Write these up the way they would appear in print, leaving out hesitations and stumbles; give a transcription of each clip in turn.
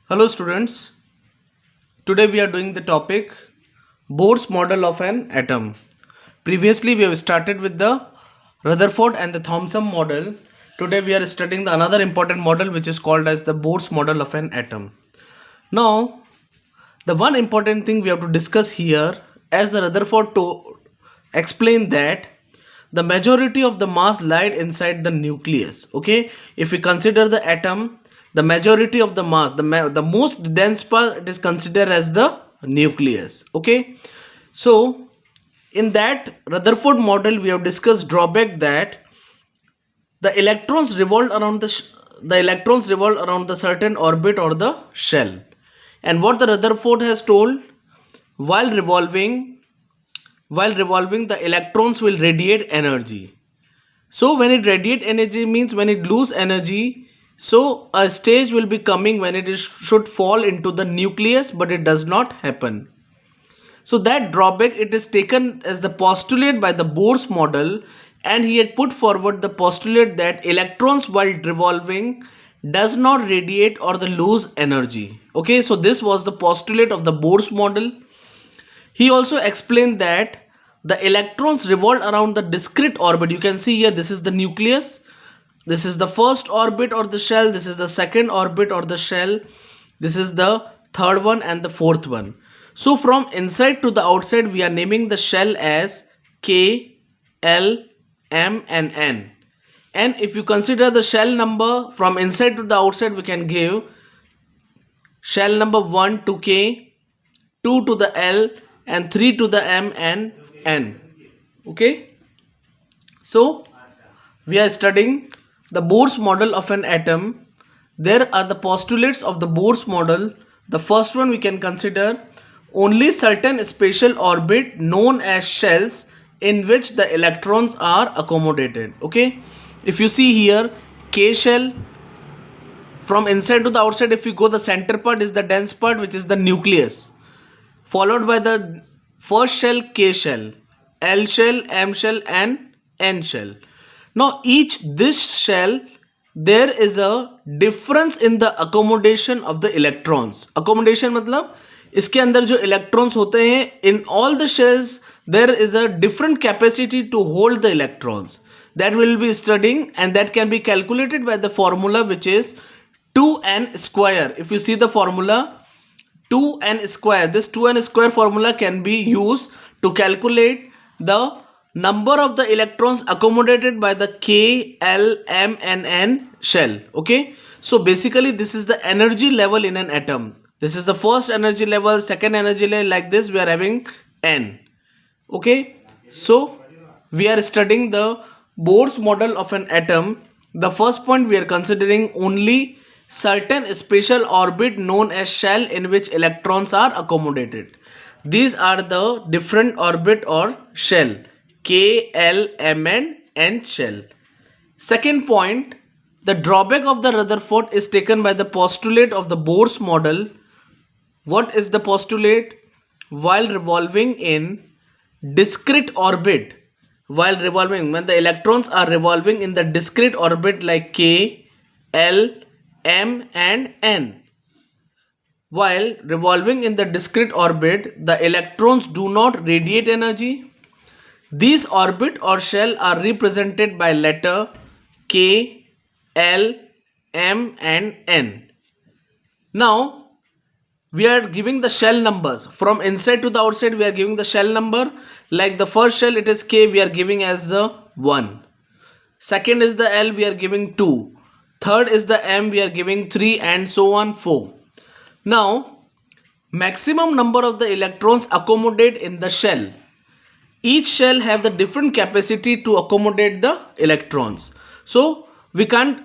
Hello students, today we are doing the topic Bohr's model of an atom. Previously we have started with the Rutherford and the Thomson model. Today we are studying the another important model which is called as the Bohr's model of an atom. Now the one important thing we have to discuss here, as the Rutherford explained that the majority of the mass lied inside the nucleus. Okay, if we consider the atom, the majority of the mass, the most dense part, it is considered as the nucleus. Okay, so in that Rutherford model we have discussed drawback that the electrons revolve around the electrons revolve around the certain orbit or the shell. And what the Rutherford has told, while revolving the electrons will radiate energy. So when it radiate energy means when it lose energy, so a stage will be coming when it should fall into the nucleus, but it does not happen. So that drawback, it is taken as the postulate by the Bohr's model, and he had put forward the postulate that electrons while revolving does not radiate or the lose energy. Okay, so this was the postulate of the Bohr's model. He also explained that the electrons revolve around the discrete orbit. You can see here, this is the nucleus, this is the first orbit or the shell, this is the second orbit or the shell, this is the third one and the fourth one. So from inside to the outside we are naming the shell as K, L, M and N. And if you consider the shell number from inside to the outside, we can give shell number 1 to K, 2 to the L and 3 to the M and N. Okay, so we are studying the Bohr's model of an atom. There are the postulates of the Bohr's model. The first one we can consider, only certain special orbit known as shells in which the electrons are accommodated. Okay, if you see here, K shell, from inside to the outside, if you go, the center part is the dense part, which is the nucleus, followed by the first shell K shell, L shell, M shell and N shell. Now this shell, there is a difference in the accommodation of the electrons. Accommodation मतलब इसके अंदर जो electrons होते हैं, in all the shells there is a different capacity to hold the electrons. That we will be studying, and that can be calculated by the formula which is 2n square. If you see the formula 2n square, this 2n square formula can be used to calculate the number of the electrons accommodated by the K, L, M and N shell. Okay, so basically this is the energy level in an atom. This is the first energy level, second energy level, like this we are having N. Okay, so we are studying the Bohr's model of an atom. The first point, we are considering only certain special orbit known as shell in which electrons are accommodated. These are the different orbit or shell, K, L, M and N shell. Second point, the drawback of the Rutherford is taken by the postulate of the Bohr's model. What is the postulate? While revolving in discrete orbit, when the electrons are revolving in the discrete orbit like K, L, M and N, while revolving in the discrete orbit, the electrons do not radiate energy. These orbit or shell are represented by letter K, L, M and N. Now we are giving the shell numbers from inside to the outside. We are giving the shell number, like the first shell, it is K, we are giving as the 1. Second is the L, we are giving 2. Third is the M, we are giving 3 and so on 4. Now maximum number of the electrons accommodate in the shell. Each shell have the different capacity to accommodate the electrons. So we can't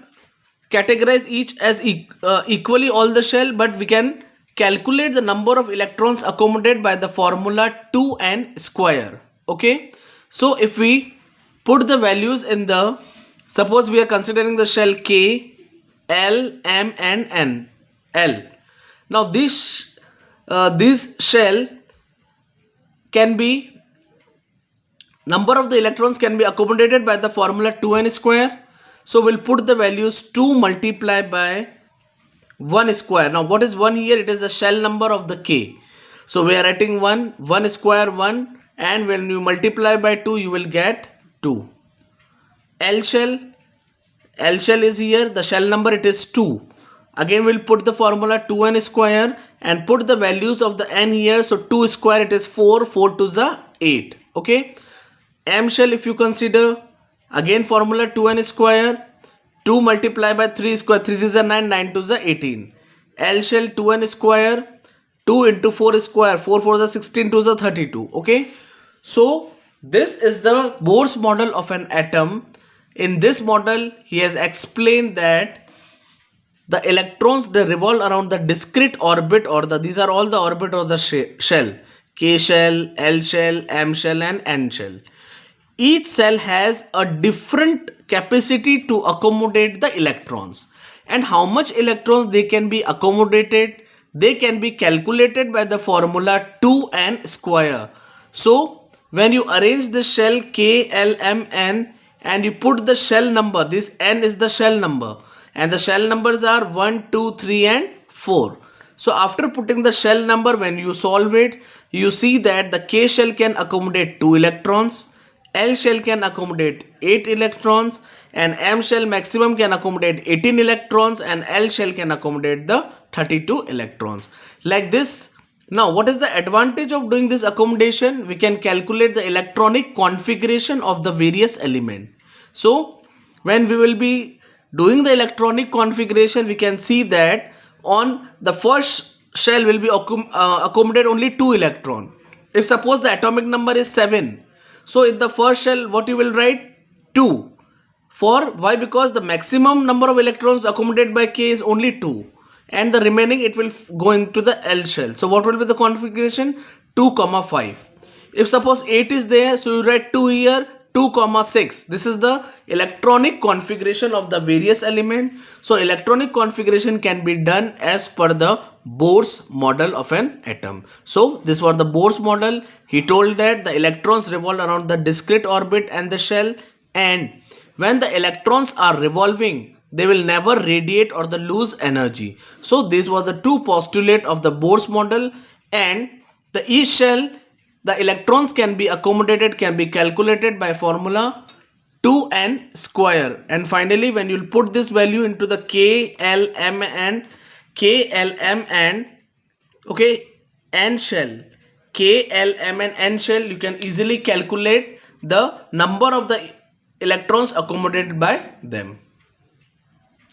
categorize each as equally all the shell, but we can calculate the number of electrons accommodated by the formula 2n square. Okay, so if we put the values in the, suppose we are considering the shell K, L, M and N, L. Now this shell can be, number of the electrons can be accommodated by the formula 2n square. So we'll put the values 2 multiplied by 1 square. Now what is 1 here? It is the shell number of the K. So we are writing 1 square 1, and when you multiply by 2 you will get 2. L shell is here, the shell number it is 2. Again we'll put the formula 2n square and put the values of the n here. So 2 square it is 4, 4 to the 8. Okay. M shell, if you consider, again formula 2n square, 2 multiplied by 3 square, 3 is a 9, 9 to the 18. L shell 2n square, 2 into 4 square, 4 4 is 16 to the 32. Okay. So this is the Bohr's model of an atom. In this model he has explained that the electrons, they revolve around the discrete orbit, or these are all the orbit of the shell: K shell, L shell, M shell and N shell. Each cell has a different capacity to accommodate the electrons, and how much electrons they can be accommodated, they can be calculated by the formula 2n square. So when you arrange the shell K, L, M, N and you put the shell number, this n is the shell number, and the shell numbers are 1, 2, 3 and 4. So after putting the shell number, when you solve it, you see that the K shell can accommodate 2 electrons, L shell can accommodate 8 electrons, and M shell maximum can accommodate 18 electrons, and L shell can accommodate the 32 electrons. Like this. Now what is the advantage of doing this accommodation? We can calculate the electronic configuration of the various elements. So when we will be doing the electronic configuration, we can see that on the first shell will be accommodate only 2 electron. If suppose the atomic number is 7, so in the first shell what you will write? 2. For why? Because the maximum number of electrons accommodated by K is only 2, and the remaining it will go into the L shell. So what will be the configuration? 2, 5. If suppose 8 is there, so you write 2 here, 2, 6. This is the electronic configuration of the various element. So electronic configuration can be done as per the Bohr's model of an atom. So this was the Bohr's model. He told that the electrons revolve around the discrete orbit and the shell, and when the electrons are revolving, they will never radiate or the lose energy. So these were the two postulates of the Bohr's model, and the each shell, the electrons can be accommodated, can be calculated by formula 2n square. And finally when you put this value into the K, L, M and okay, N shell, K, L, M and N shell, you can easily calculate the number of the electrons accommodated by them.